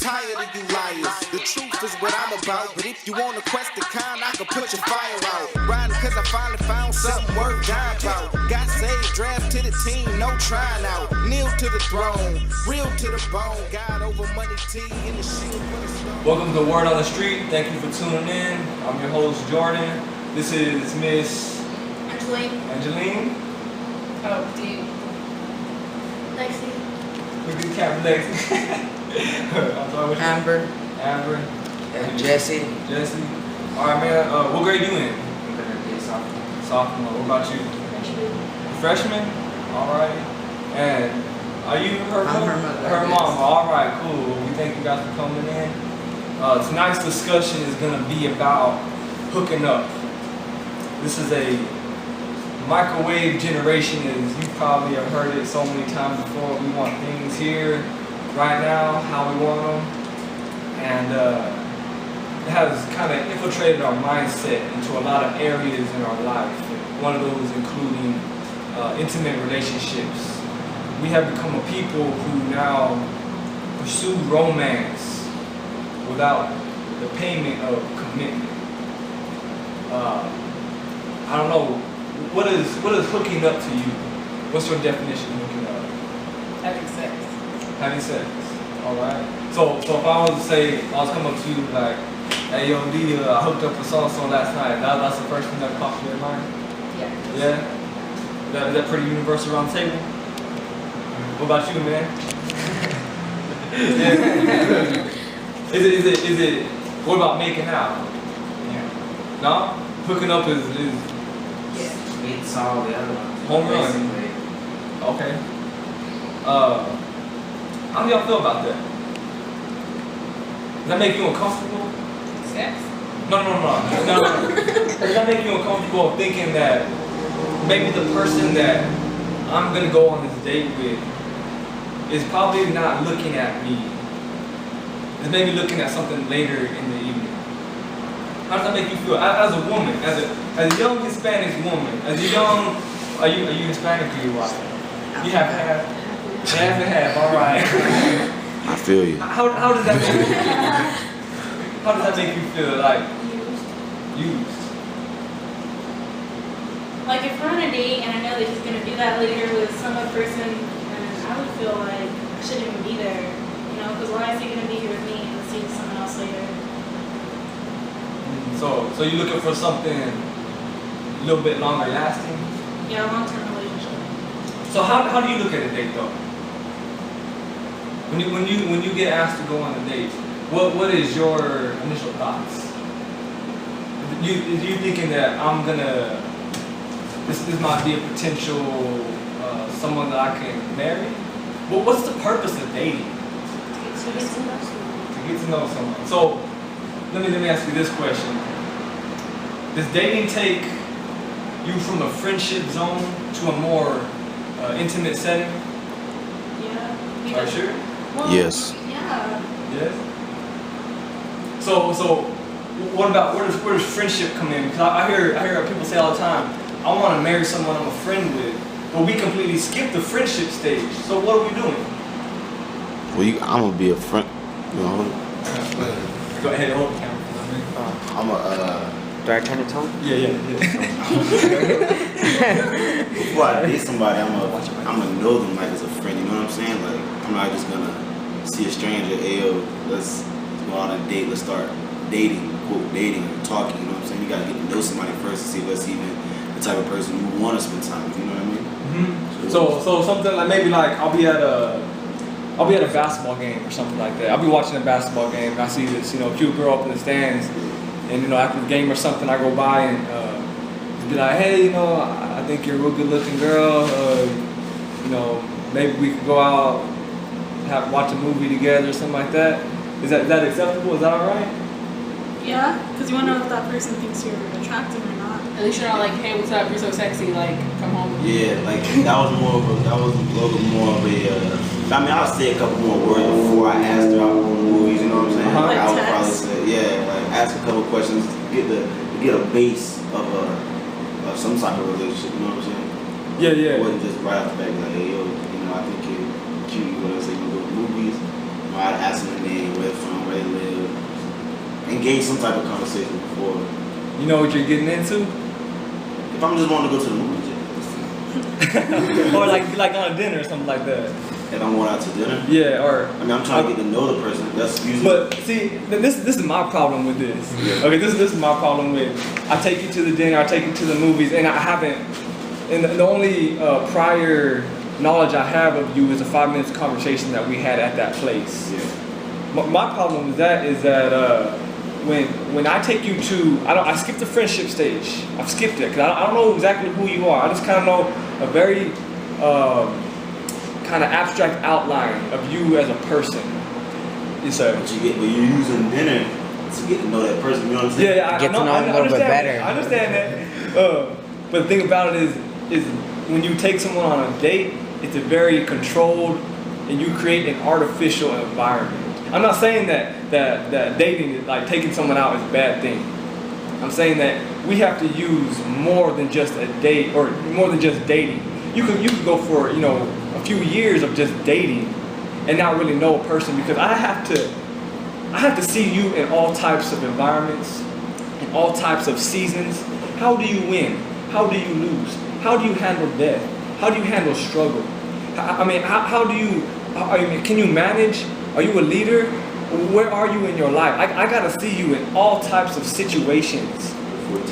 tired of you liars. The truth is what I'm about, but if you wanna quest the kind, I can put your fire out. Riding cause I finally found something worth dying about. Got saved, draft to the team, no trying out. Kneel to the throne, real to the bone. God over money, T in the shield for the stone. Welcome to Word on the Street. Thank you for tuning in. I'm your host, Jordan. This is Miss Angeline. Oh, dude. Lexi. Look at the camera, Lexi. I'm sorry, what's your name? Amber. And Jesse. Alright, man. What grade you in? I'm gonna be a sophomore. Sophomore. What about you? Freshman. Alright. And are you her mom? Her mom. Alright, cool. We thank you guys for coming in. Tonight's discussion is gonna be about hooking up. This is a microwave generation, as you probably have heard it so many times before. We want things here, right now, how we want them. And it has kind of infiltrated our mindset into a lot of areas in our life. One of those including intimate relationships. We have become a people who now pursue romance without the payment of commitment. I don't know, what is hooking up to you? What's your definition of hooking up? Having sex. Alright. So if I was to say, I was coming up to you like, hey yo D, I hooked up with so-and-so last night. That's the first thing that pops in your mind? Yeah? Is that pretty universal around the table? What about you, man? Is it, what about making out? Yeah. No? Hooking up is It's all the other ones. Home run. Basically. Okay. How do y'all feel about that? Does that make you uncomfortable? Sex. No. Does that make you uncomfortable thinking that maybe the person that I'm gonna go on this date with is probably not looking at me? Is maybe looking at something later in the evening. How does that make you feel? As a woman, as a young Hispanic woman, are you Hispanic or you white? You have half and half, all right. I feel you. How does that make you feel? How does that make you feel? Like used? Like if we're on a date and I know that he's gonna do that later with some other person, and I would feel like I shouldn't even be there, you know, because why is he gonna be here with me and see someone else later? So you're looking for something a little bit longer lasting? Yeah, long-term relationship. So how do you look at a date though? When you get asked to go on a date, what is your initial thoughts? You thinking that I'm gonna this might be a potential someone that I can marry? Well, what's the purpose of dating? To get to know someone. To get to know someone. So let me ask you this question. Does dating take you from a friendship zone to a more intimate setting? Yeah. Are you sure? Well, Yes. Yeah. Yes. So what about where does friendship come in? Because I hear people say all the time, I want to marry someone I'm a friend with, but we completely skip the friendship stage. So what are we doing? Well, I'm gonna be a friend. You know, Go ahead, hold the camera. I'm a. Do I turn it on? Yeah. Before I date somebody, I'm gonna know them like as a friend. You know what I'm saying? Like I'm not just gonna see a stranger. Hey, yo, let's go on a date. Let's start dating, quote dating, or talking. You know what I'm saying? You gotta get to know somebody first to see if that's even the type of person you want to spend time with. You know what I mean? Mm-hmm. So something like maybe like I'll be at a basketball game or something like that. I'll be watching a basketball game and I see this cute girl up in the stands, and after the game or something I go by and be like, hey, I think you're a real good looking girl. Maybe we could go out, watch a movie together or something like that. Is that acceptable? Is that all right? Yeah, because you want to know if that person thinks you're attractive or not. At least you're not like, hey, what's up? You're so sexy. Like, come home with me. Yeah, like that was a little more of a. I'll say a couple more words before I asked her out on the movies. You know what I'm saying? Like I would text. probably say, ask a couple questions to get a base of some type of relationship. You know what I'm saying? Yeah. It wasn't just right off the bat like, hey yo, I think you're cute. You want to say you go to movies? I'd ask them their name, where they're from. engage some type of conversation before. You know what you're getting into? If I'm just wanting to go to the movies, Or like on a dinner or something like that. if I'm going out to dinner, Yeah, or I mean, I'm trying to get to know the person. That's usually. but see, this is my problem with this. Yeah. Okay, this is my problem with. I take you to the dinner, I take you to the movies, and I haven't. And the only prior knowledge I have of you is a 5 minutes conversation that we had at that place. Yeah. My problem with that is that when I take you to, I skipped the friendship stage. I've skipped it because I don't know exactly who you are. I just kind of know a very kind of abstract outline of you as a person. You say. But you're using dinner to get to know that person. You know what I'm saying? Yeah, Get to know him a little bit better. I understand that. But the thing about it is when you take someone on a date, it's a very controlled, and you create an artificial environment. I'm not saying that dating is like taking someone out is a bad thing. I'm saying that we have to use more than just a date or more than just dating. You could go for a few years of just dating and not really know a person, because I have to see you in all types of environments, in all types of seasons. How do you win? How do you lose? How do you handle death? How do you handle struggle? How do you? Can you manage? Are you a leader? Where are you in your life? I gotta see you in all types of situations.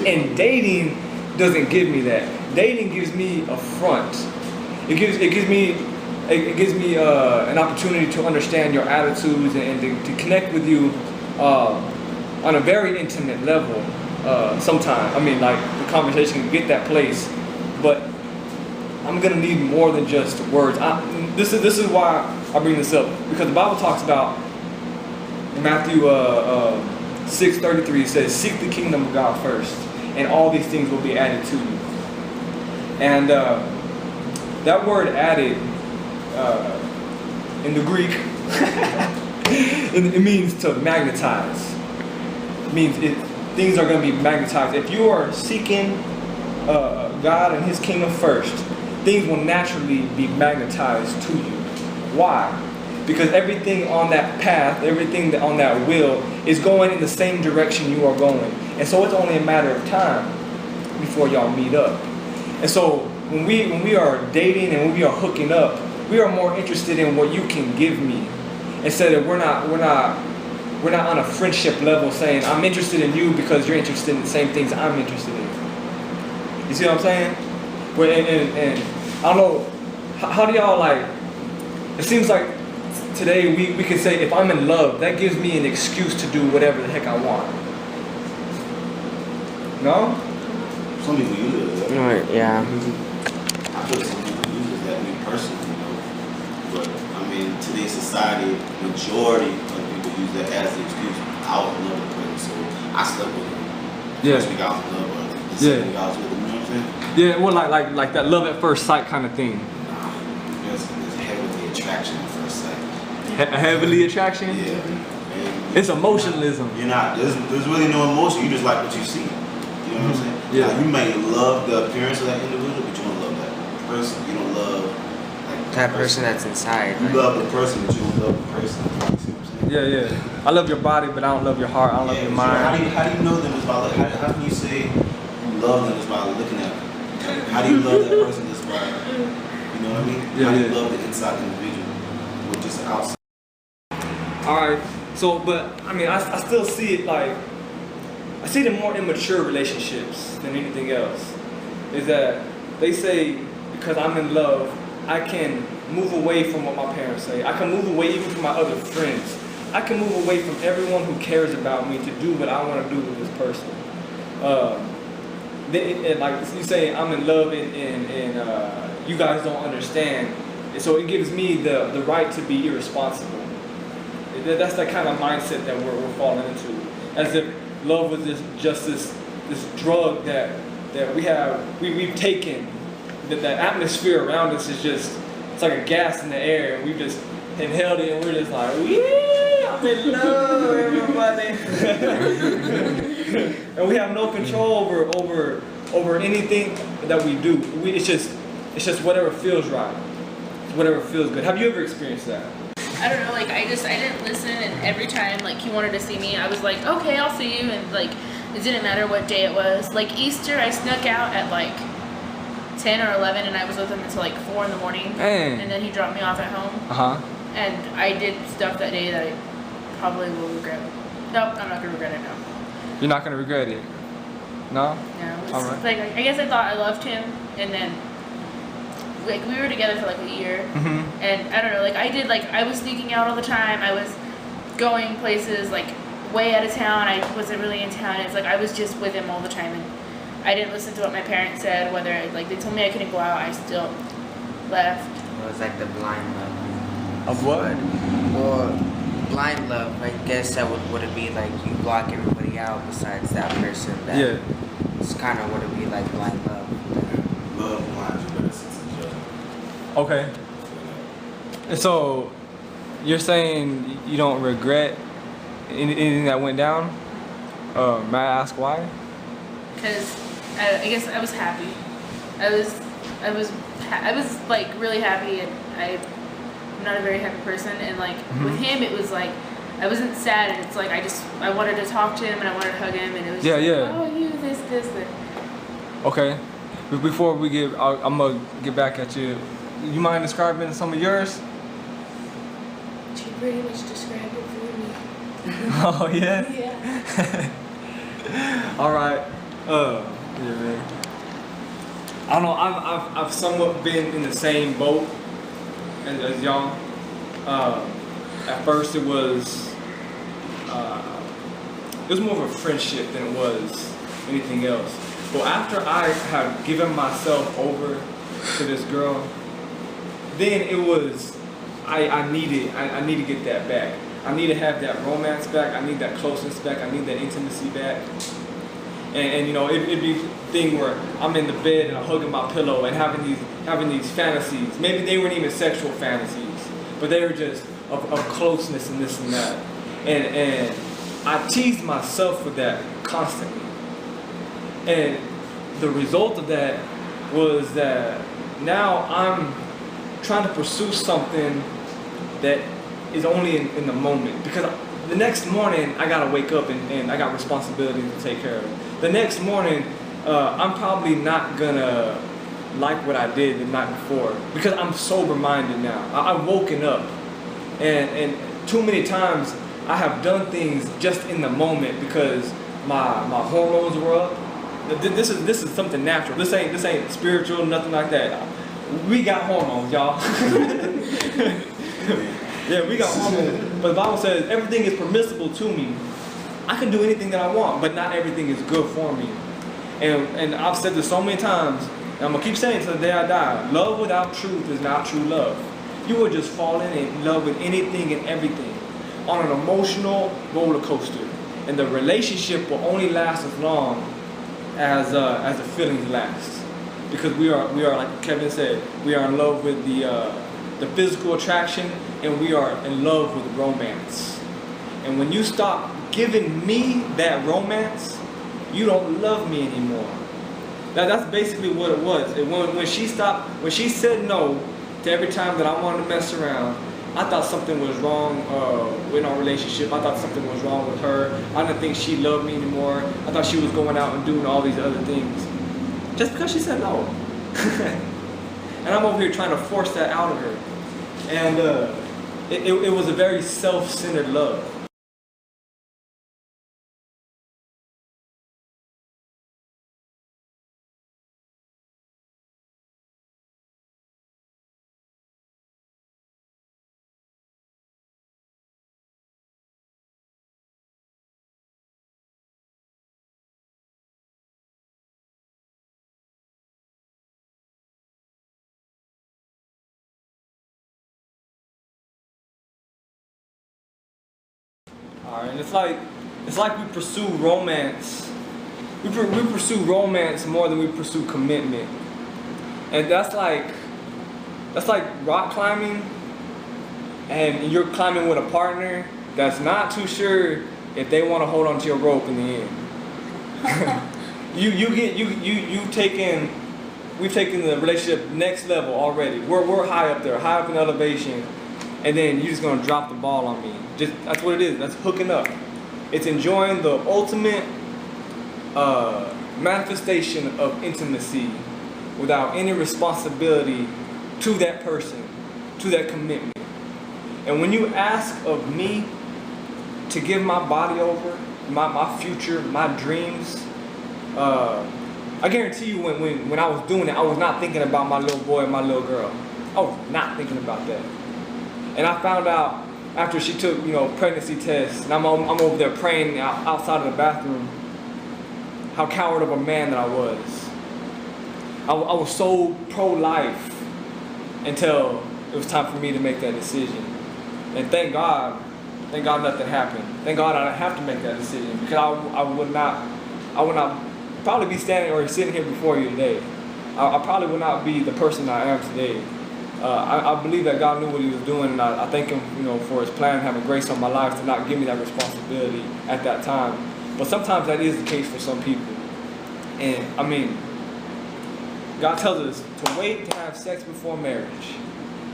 And dating doesn't give me that. Dating gives me a front. It gives me an opportunity to understand your attitudes and to connect with you on a very intimate level. Sometimes, like the conversation can get that place, but I'm gonna need more than just words. This is why I bring this up, because the Bible talks about in Matthew 6:33. It says, "Seek the kingdom of God first, and all these things will be added to you." And that word "added" in the Greek, it means to magnetize. It means things are going to be magnetized. If you are seeking God and His kingdom first, things will naturally be magnetized to you. Why? Because everything on that path, everything on that wheel is going in the same direction you are going. And so it's only a matter of time before y'all meet up. And so when we are dating and when we are hooking up, we are more interested in what you can give me, instead of we're not on a friendship level saying I'm interested in you because you're interested in the same things I'm interested in. You see what I'm saying? And I don't know, how do y'all like? It seems like today we can say if I'm in love, that gives me an excuse to do whatever the heck I want. No? Some people use it. Right, yeah. I feel some people use it that me personally, But today's society, majority of people use that as the excuse. I was in love with the person, so I slept with him. Yeah. First week I was in love with him. The Yeah. second week I was with him. You know what I'm saying? Yeah, well, like that love at first sight kind of thing. There's heavily attraction at first sight. Heavily attraction. Yeah. And It's emotionalism. You're not. There's really no emotion. You just like what you see. You know what I'm saying? Yeah. Like, you may love the appearance of that individual, but you don't love that person. You don't love That person that's inside. You Right? love the person, but you don't love the person. You see what I'm saying? Yeah. I love your body, but I don't love your heart. I don't love your mind. How do you know them? Is by how can you say you love them just by looking at them? Like, how do you love that person just by, you know what I mean? Yeah, how do you yeah. love the inside individual with just the outside? Alright, so, but, I still see it like, I see the more immature relationships than anything else. Is that they say, because I'm in love, I can move away from what my parents say. I can move away even from my other friends. I can move away from everyone who cares about me to do what I want to do with this person. And like you say, I'm in love and you guys don't understand. And so it gives me the right to be irresponsible. That's that kind of mindset that we're falling into. As if love was just this drug that we've taken. That atmosphere around us is just, it's like a gas in the air, and we've just inhaled it and we're just like, yeah, I'm in love, everybody. And we have no control over anything that we do. It's just whatever feels right. It's whatever feels good. Have you ever experienced that? I don't know, like I didn't listen, and every time like he wanted to see me, I was like, okay, I'll see you, and like it didn't matter what day it was. Like Easter, I snuck out at like 10 or 11, and I was with him until like 4 in the morning, and then he dropped me off at home. And I did stuff that day that I probably will regret. Nope, I'm not gonna regret it now. You're not gonna regret it. No. No, it's Alright. like I guess I thought I loved him, and then like we were together for like a year, and I don't know, like I was sneaking out all the time. I was going places like way out of town. I wasn't really in town. It's like I was just with him all the time, and I didn't listen to what my parents said. Whether like they told me I couldn't go out, I still left. It was like the blind love. Of what? Well, blind love, I guess that would it be like you block everybody out besides that person. That Yeah. It's kind of what it be like blind love. Love blinds you better sense of judgment. Okay. And so, you're saying you don't regret anything that went down? May I ask why? Because I guess I was happy. I was like really happy, and I'm not a very happy person. And like with him, it was like I wasn't sad, and it's like I wanted to talk to him and I wanted to hug him, and it was just like, oh, you this. Okay. But before we I'm gonna get back at you. You mind describing some of yours? She pretty much described it for me. Oh yeah. Yeah. All right. Yeah, man. I don't know. I've somewhat been in the same boat as y'all. At first, it was more of a friendship than it was anything else. But after I had given myself over to this girl, then it was I need to get that back. I need to have that romance back. I need that closeness back. I need that intimacy back. And you know, it'd be a thing where I'm in the bed and I'm hugging my pillow and having these fantasies. Maybe they weren't even sexual fantasies, but they were just of closeness and this and that. And I teased myself with that constantly. And the result of that was that now I'm trying to pursue something that is only in the moment, because the next morning I gotta wake up and I got responsibilities to take care of. The next morning I'm probably not gonna like what I did the night before because I'm sober minded now. I've woken up, and too many times I have done things just in the moment because my hormones were up. This is something natural. This ain't spiritual, nothing like that. We got hormones, y'all. Yeah, we got hormones. But the Bible says everything is permissible to me. I can do anything that I want, but not everything is good for me. And I've said this so many times, and I'm gonna keep saying it till the day I die. Love without truth is not true love. You will just fall in love with anything and everything on an emotional roller coaster, and the relationship will only last as long as the feelings last. Because we are like Kevin said, we are in love with the physical attraction, and we are in love with romance. And when you stop giving me that romance, you don't love me anymore. That's basically what it was. When she said no to every time that I wanted to mess around, I thought something was wrong with our relationship. I thought something was wrong with her. I didn't think she loved me anymore. I thought she was going out and doing all these other things. Just because she said no. And I'm over here trying to force that out of her. And it was a very self-centered love. Alright, and it's like we pursue romance. We pursue romance more than we pursue commitment. And that's like rock climbing, and you're climbing with a partner that's not too sure if they want to hold on to your rope in the end. We've taken the relationship next level already. We're high up there, high up in elevation, and then you're just gonna drop the ball on me. Just that's what it is. That's hooking up. It's enjoying the ultimate manifestation of intimacy without any responsibility to that person, to that commitment. And when you ask of me to give my body over, my future, my dreams, I guarantee you when I was doing it, I was not thinking about my little boy and my little girl. I was not thinking about that. And I found out after she took, pregnancy tests, and I'm over there praying outside of the bathroom, how coward of a man that I was. I was so pro-life until it was time for me to make that decision. And thank God nothing happened. Thank God I didn't have to make that decision, because I would not probably be standing or sitting here before you today. I probably would not be the person I am today. I believe that God knew what He was doing, and I thank Him, for His plan, having grace on my life to not give me that responsibility at that time. But sometimes that is the case for some people. And I mean, God tells us to wait to have sex before marriage.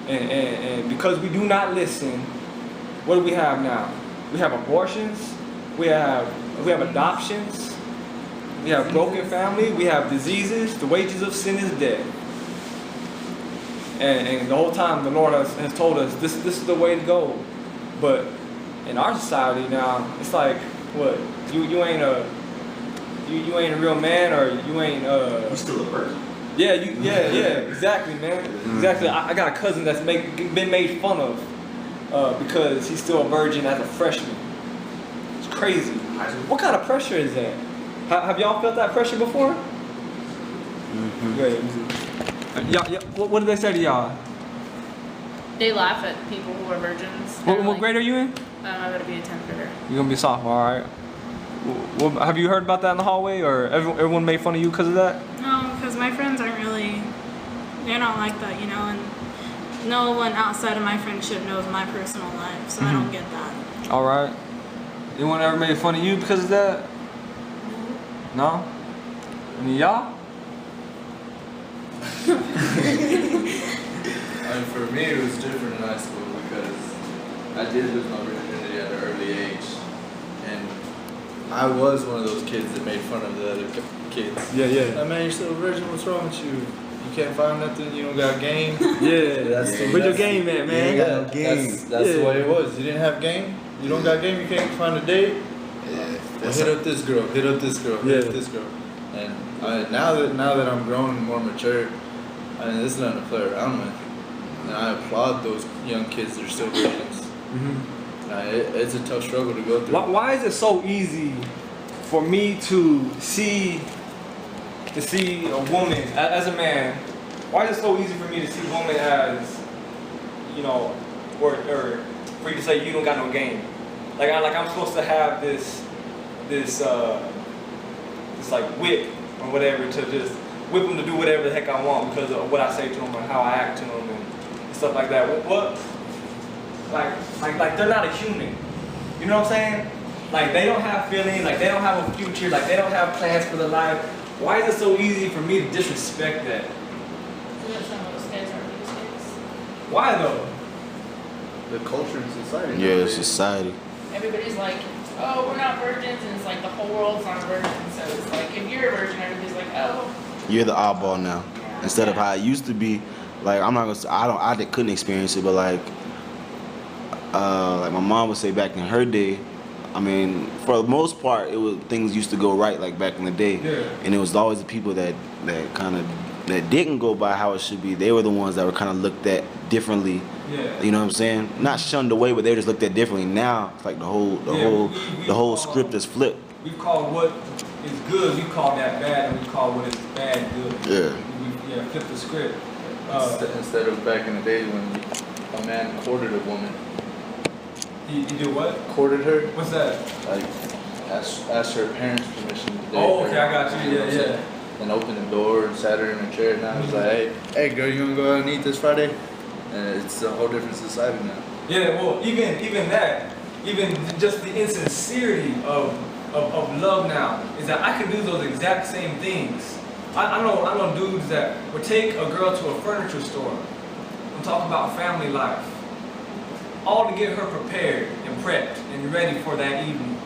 And because we do not listen, what do we have now? We have abortions, we have adoptions, we have broken family, we have diseases. The wages of sin is death. And the whole time the Lord has told us this is the way to go. But in our society now, it's like, what? You ain't a real man, or you ain't You still a virgin. Yeah, exactly, man. Exactly. I got a cousin that's been made fun of because he's still a virgin as a freshman. It's crazy. What kind of pressure is that? Have y'all felt that pressure before? Mm-hmm. Great. What did they say to y'all? They laugh at people who are virgins. What grade are you in? I'm going to be a 10th grader. You're going to be a sophomore, all right. Well, have you heard about that in the hallway, or everyone made fun of you because of that? No, because my friends aren't really, they're not like that, and no one outside of my friendship knows my personal life, so I don't get that. All right. Anyone ever made fun of you because of that? No? Any y'all? For me, it was different in high school because I did lose my virginity at an early age, and I was one of those kids that made fun of the other kids. Yeah. Oh, man, you're still a virgin. What's wrong with you? You can't find nothing. You don't got game. Where's your game at, man? Yeah, that's the way it was. You didn't have game. You don't got game. You can't find a date. Well, hit up this girl. Hit up this girl. Hit up this girl. And now that I'm grown and more mature, this is nothing to play around with. And I applaud those young kids that are still virgins. It's a tough struggle to go through. Why is it so easy for me to see a woman as a man? Why is it so easy for me to see a woman as, or for you to say you don't got no game? Like I'm supposed to have this like whip or whatever to just whip them to do whatever the heck I want because of what I say to them or how I act to them and stuff like that. What? Like they're not a human. You know what I'm saying? Like they don't have feelings, like they don't have a future, like they don't have plans for their life. Why is it so easy for me to disrespect that? Because some of those kids are these kids. Why though? The culture and society. Yeah, society. Everybody's like, oh, we're not virgins, and it's like the whole world's not a virgin. So it's like if you're a virgin, everybody's like, oh. You're the oddball now. Instead of how it used to be. Like I'm not gonna say I couldn't experience it, but like my mom would say back in her day, I mean, for the most part, things used to go right like back in the day, and it was always the people that didn't go by how it should be. They were the ones that were kind of looked at differently. Yeah. You know what I'm saying? Not shunned away, but they were just looked at differently. Now it's like the whole script is flipped. We call what is good, we call that bad, and we call what is bad good. Yeah. We flip the script. Instead of back in the day when a man courted a woman. You do what? Courted her? What's that? Like, asked her parents' permission to date Oh, her. okay, I got you. Yeah. And opened the door and sat her in a chair, and I was like, hey girl, you wanna go out and eat this Friday? And it's a whole different society now. Yeah, well, even that, even just the insincerity of love now is that I can do those exact same things. I know dudes that would take a girl to a furniture store. I'm talking about family life. all to get her prepared and prepped and ready for that evening.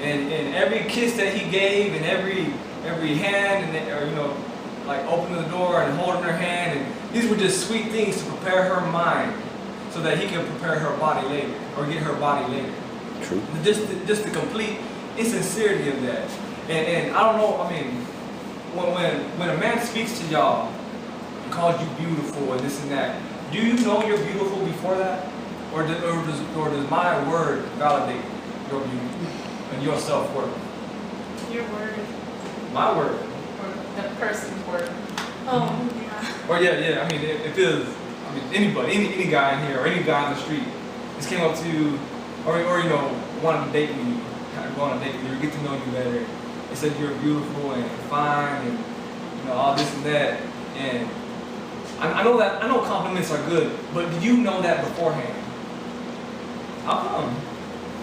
And every kiss that he gave, and every hand, and or, you know, like opening the door and holding her hand, and these were just sweet things to prepare her mind so that he can prepare her body later, or get her body later. True. Just the complete insincerity of that. And I don't know, I mean, when a man speaks to y'all and calls you beautiful and this and that, do you know you're beautiful before that? Or does my word validate your beauty and your self-worth? Your word. My word. Or the person's word. Oh, yeah. Or yeah, I mean, if it was, I mean, anybody, any guy in here, or any guy on the street, just came up to you, or you know, wanted to date me, kind of go on a date with you, or get to know you better, and said you're beautiful and fine, and you know, all this and that, and I know compliments are good, but do you know that beforehand? How come?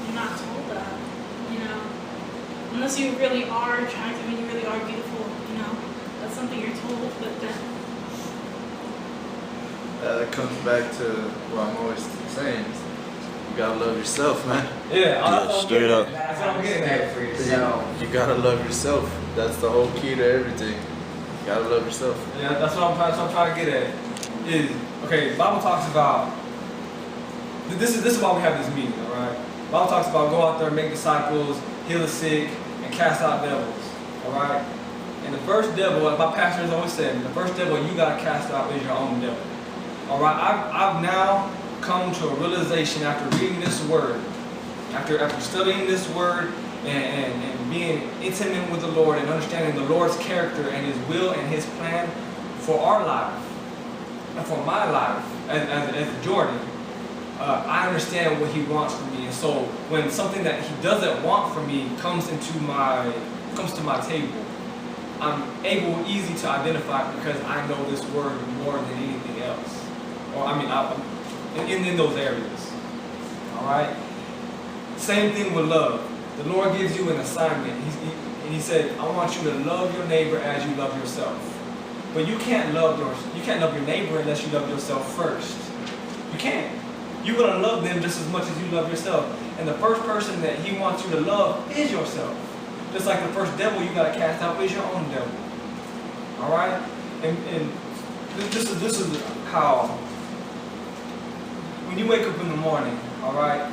You're not told that, you know. Unless you really are attractive and you really are beautiful, you know. That's something you're told, but then That comes back to what I'm always saying. You gotta love yourself, man. Yeah, that's what I'm straight getting up. at. That's what I'm getting Respect at. for yourself. You gotta love yourself. That's the whole key to everything. You gotta love yourself. Yeah, that's what I'm trying to get at. Is okay. The Bible talks about this is why we have this meeting, all right? The Bible talks about go out there, make disciples, heal the sick, and cast out devils, all right? And the first devil, as my pastor has always said, the first devil you gotta cast out is your own devil, all right? I've now come to a realization after reading this word, after studying this word, and being intimate with the Lord and understanding the Lord's character and His will and His plan for our life and for my life as Jordan. I understand what He wants from me, and so when something that He doesn't want from me comes to my table, I'm easy to identify because I know this word more than anything else, or I mean, in those areas. All right. Same thing with love. The Lord gives you an assignment, and He said, "I want you to love your neighbor as you love yourself." But you can't love your neighbor unless you love yourself first. You can't. You're gonna love them just as much as you love yourself. And the first person that He wants you to love is yourself. Just like the first devil you gotta cast out is your own devil. All right. And this is how when you wake up in the morning, all right.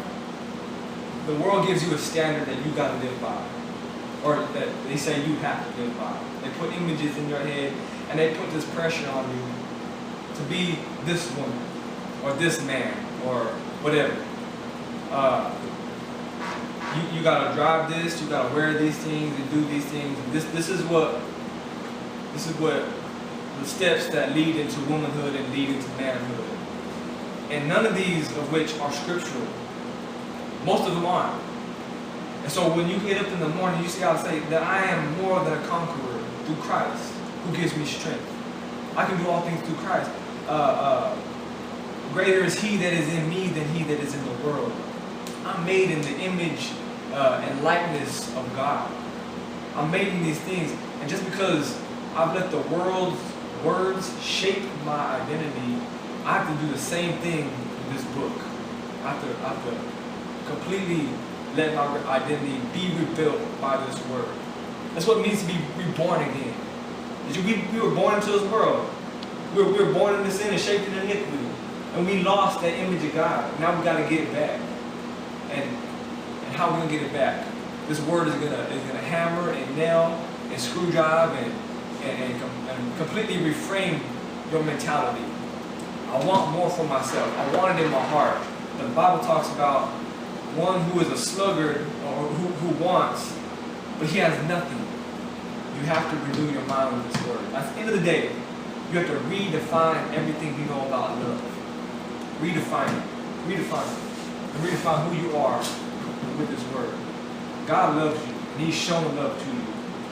The world gives you a standard that you gotta live by, or that they say you have to live by. They put images in your head, and they put this pressure on you to be this woman, or this man, or whatever. You gotta drive this, you gotta wear these things, and do these things. This is what the steps that lead into womanhood and lead into manhood. And none of these of which are scriptural. Most of them aren't. And so when you get up in the morning, you see how to say that I am more than a conqueror through Christ, who gives me strength. I can do all things through Christ. Greater is He that is in me than he that is in the world. I'm made in the image and likeness of God. I'm made in these things. And just because I've let the world's words shape my identity, I have to do the same thing in this book. I have to completely let my identity be rebuilt by this word. That's what it means to be reborn again. We were born into this world. We were born in sin and shaped in iniquity. And we lost that image of God. Now we got to get it back. And how are we going to get it back? This word is gonna hammer and nail and screw drive and completely reframe your mentality. I want more for myself. I want it in my heart. But the Bible talks about one who is a sluggard or who wants, but he has nothing. You have to renew your mind with this word. At the end of the day, you have to redefine everything you know about love. Redefine it. And redefine who you are with this word. God loves you, and He's shown love to you.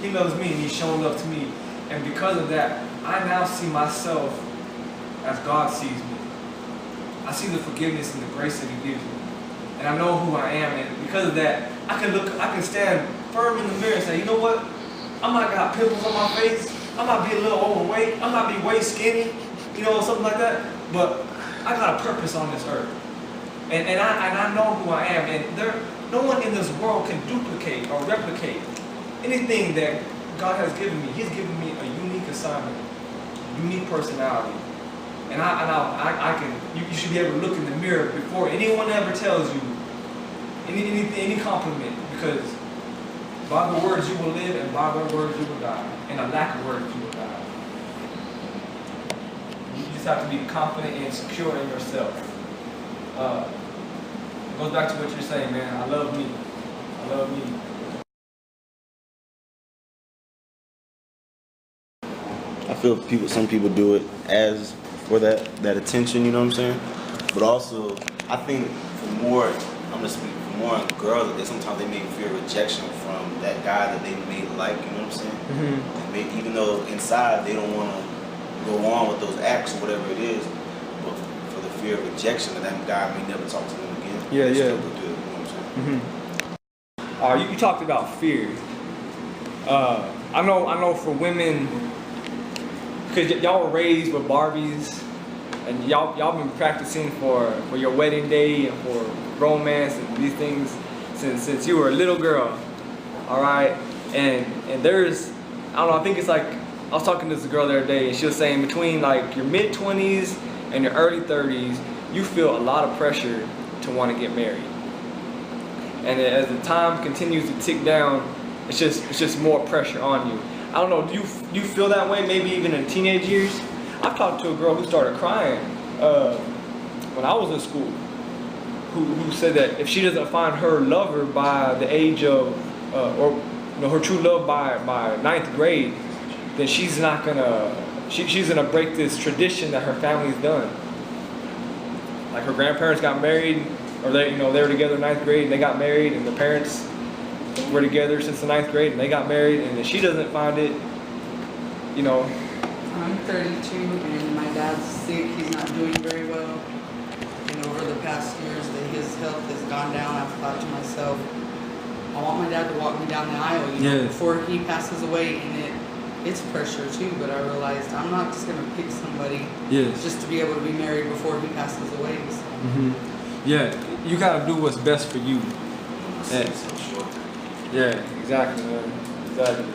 He loves me, and He's shown love to me. And because of that, I now see myself as God sees me. I see the forgiveness and the grace that He gives me. And I know who I am, and because of that, I can stand firm in the mirror and say, you know what? I might got pimples on my face, I might be a little overweight, I might be way skinny, something like that, but I got a purpose on this earth. And I know who I am, and no one in this world can duplicate or replicate anything that God has given me. He's given me a unique assignment, unique personality. And I can, you should be able to look in the mirror before anyone ever tells you any compliment, because by the words you will live, and by the words you will die, and a lack of words you will die. You just have to be confident and secure in yourself. It goes back to what you're saying, man. I love me. I love me. I feel some people do it as for that attention, you know what I'm saying? But also, I think for more, I'm just speaking for more girls, that sometimes they may fear rejection from that guy that they may like, you know what I'm saying? Mm-hmm. Even though inside they don't want to go on with those acts or whatever it is, but for the fear of rejection that guy may never talk to them again. Yeah, they yeah. Still go do it, you know what I'm saying? You talked about fear. I know for women, because y'all were raised with Barbies, and y'all been practicing for your wedding day and for romance and these things since you were a little girl, all right? And there's, I don't know, I think it's like, I was talking to this girl the other day, and she was saying between like your mid-20s and your early 30s, you feel a lot of pressure to want to get married. And as the time continues to tick down, it's just more pressure on you. I don't know, do you feel that way maybe even in teenage years? I've talked to a girl who started crying when I was in school, who said that if she doesn't find her lover by the age of, her true love by 9th grade, then she's not gonna, she's gonna break this tradition that her family's done. Like her grandparents got married, or they were together in 9th grade and they got married, and the parents were together since the 9th grade and they got married, and if she doesn't find it, I'm 32 and my dad's sick. He's not doing very well. And over the past years that his health has gone down, I've thought to myself, I want my dad to walk me down the aisle, before he passes away. And it's pressure too, but I realized I'm not just going to pick somebody just to be able to be married before he passes away. So. Mm-hmm. Yeah, you got to do what's best for you. Yeah, exactly, man. Exactly.